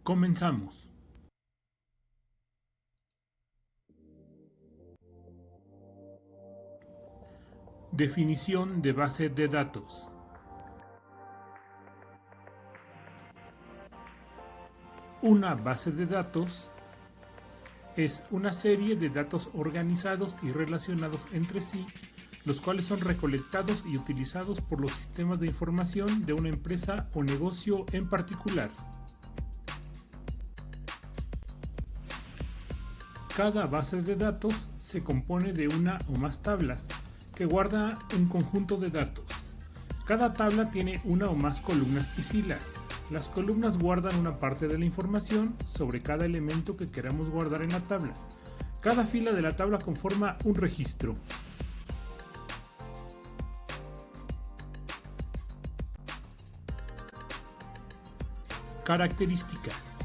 Comenzamos. Definición de base de datos. Una base de datos es una serie de datos organizados y relacionados entre sí, los cuales son recolectados y utilizados por los sistemas de información de una empresa o negocio en particular. Cada base de datos se compone de una o más tablas que guarda un conjunto de datos. Cada tabla tiene una o más columnas y filas. Las columnas guardan una parte de la información sobre cada elemento que queramos guardar en la tabla. Cada fila de la tabla conforma un registro. Características.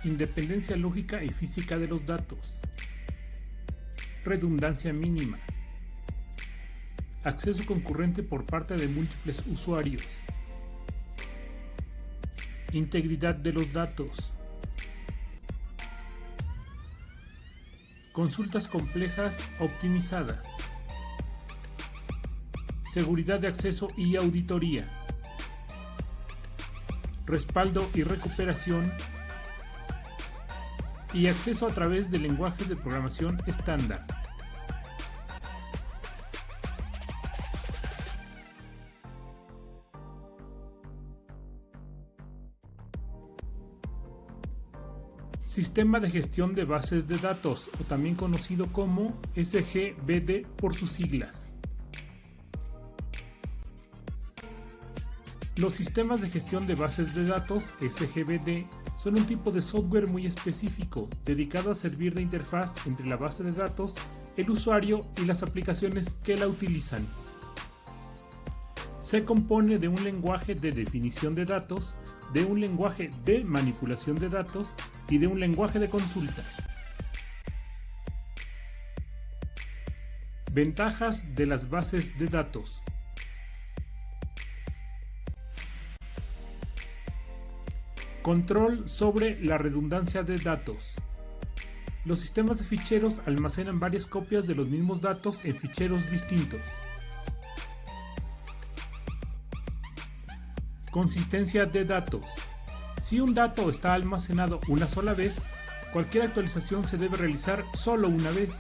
Independencia lógica y física de los datos. Redundancia mínima. Acceso concurrente por parte de múltiples usuarios. Integridad de los datos. Consultas complejas optimizadas. Seguridad de acceso y auditoría. Respaldo y recuperación. Y acceso a través de lenguajes de programación estándar. Sistema de gestión de bases de datos, o también conocido como SGBD por sus siglas. Los sistemas de gestión de bases de datos, SGBD, son un tipo de software muy específico, dedicado a servir de interfaz entre la base de datos, el usuario y las aplicaciones que la utilizan. Se compone de un lenguaje de definición de datos, de un lenguaje de manipulación de datos y de un lenguaje de consulta. Ventajas de las bases de datos. Control sobre la redundancia de datos. Los sistemas de ficheros almacenan varias copias de los mismos datos en ficheros distintos. Consistencia de datos. Si un dato está almacenado una sola vez, cualquier actualización se debe realizar solo una vez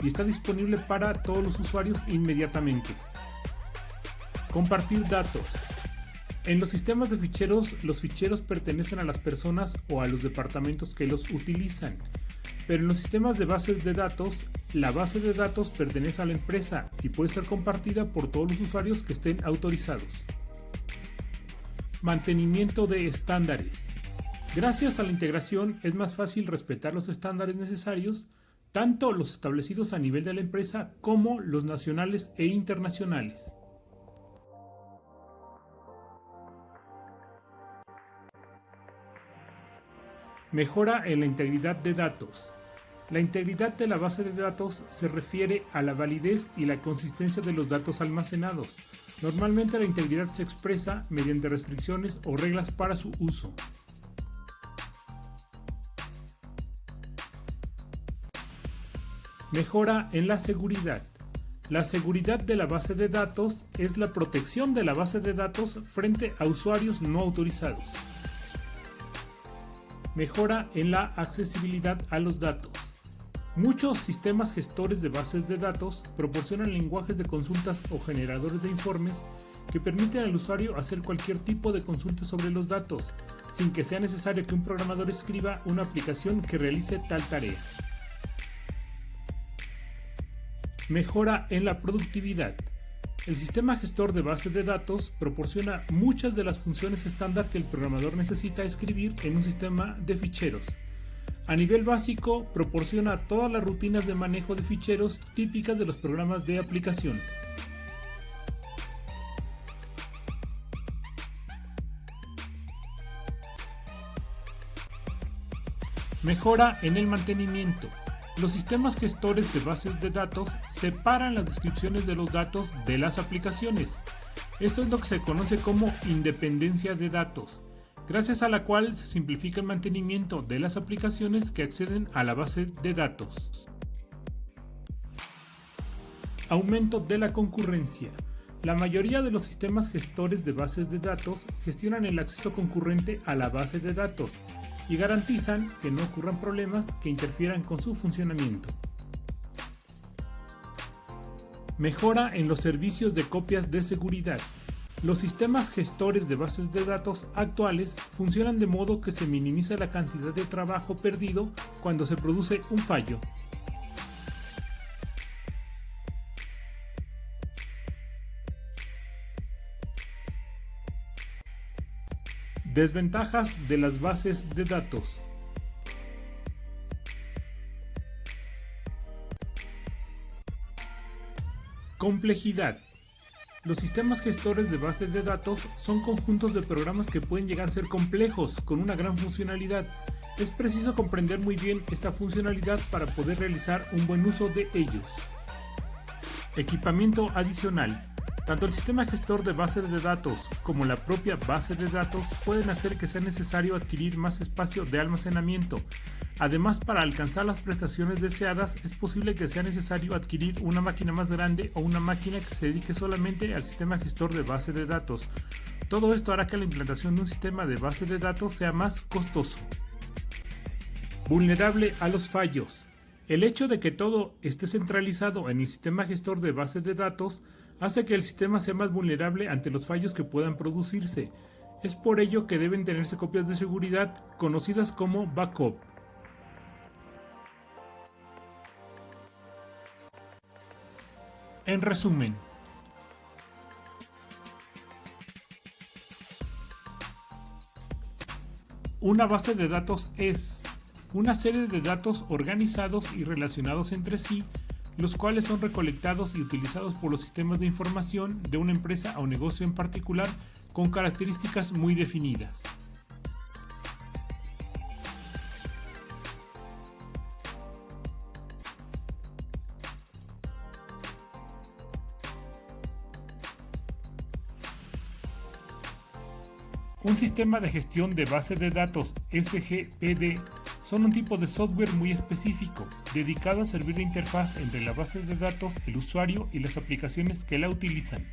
y está disponible para todos los usuarios inmediatamente. Compartir datos. En los sistemas de ficheros, los ficheros pertenecen a las personas o a los departamentos que los utilizan, pero en los sistemas de bases de datos, la base de datos pertenece a la empresa y puede ser compartida por todos los usuarios que estén autorizados. Mantenimiento de estándares. Gracias a la integración es más fácil respetar los estándares necesarios, tanto los establecidos a nivel de la empresa como los nacionales e internacionales. Mejora en la integridad de datos. La integridad de la base de datos se refiere a la validez y la consistencia de los datos almacenados. Normalmente la integridad se expresa mediante restricciones o reglas para su uso. Mejora en la seguridad. La seguridad de la base de datos es la protección de la base de datos frente a usuarios no autorizados. Mejora en la accesibilidad a los datos. Muchos sistemas gestores de bases de datos proporcionan lenguajes de consultas o generadores de informes que permiten al usuario hacer cualquier tipo de consulta sobre los datos, sin que sea necesario que un programador escriba una aplicación que realice tal tarea. Mejora en la productividad. El sistema gestor de bases de datos proporciona muchas de las funciones estándar que el programador necesita escribir en un sistema de ficheros. A nivel básico, proporciona todas las rutinas de manejo de ficheros típicas de los programas de aplicación. Mejora en el mantenimiento. Los sistemas gestores de bases de datos separan las descripciones de los datos de las aplicaciones. Esto es lo que se conoce como independencia de datos. gracias a la cual se simplifica el mantenimiento de las aplicaciones que acceden a la base de datos. Aumento de la concurrencia. La mayoría de los sistemas gestores de bases de datos gestionan el acceso concurrente a la base de datos y garantizan que no ocurran problemas que interfieran con su funcionamiento. Mejora en los servicios de copias de seguridad. Los sistemas gestores de bases de datos actuales funcionan de modo que se minimiza la cantidad de trabajo perdido cuando se produce un fallo. Desventajas de las bases de datos. Complejidad. Los sistemas gestores de bases de datos son conjuntos de programas que pueden llegar a ser complejos, con una gran funcionalidad. Es preciso comprender muy bien esta funcionalidad para poder realizar un buen uso de ellos. Equipamiento adicional. Tanto el sistema gestor de bases de datos como la propia base de datos pueden hacer que sea necesario adquirir más espacio de almacenamiento. Además, para alcanzar las prestaciones deseadas, es posible que sea necesario adquirir una máquina más grande o una máquina que se dedique solamente al sistema gestor de base de datos. Todo esto hará que la implantación de un sistema de base de datos sea más costoso. Vulnerable a los fallos. El hecho de que todo esté centralizado en el sistema gestor de bases de datos hace que el sistema sea más vulnerable ante los fallos que puedan producirse. Es por ello que deben tenerse copias de seguridad conocidas como backup. En resumen, una base de datos es una serie de datos organizados y relacionados entre sí, los cuales son recolectados y utilizados por los sistemas de información de una empresa o negocio en particular con características muy definidas. Un sistema de gestión de base de datos SGBD son un tipo de software muy específico, dedicado a servir de interfaz entre la base de datos, el usuario y las aplicaciones que la utilizan.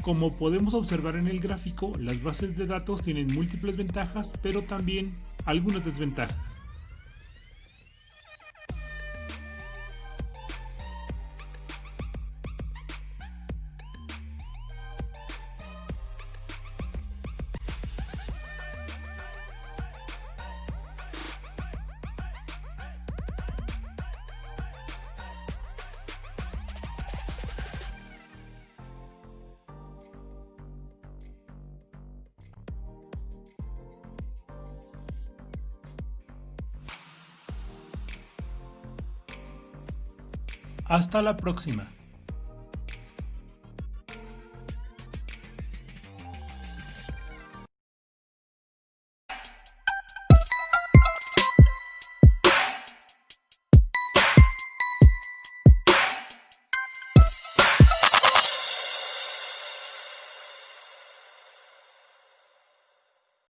Como podemos observar en el gráfico, las bases de datos tienen múltiples ventajas, pero también algunas desventajas. Hasta la próxima.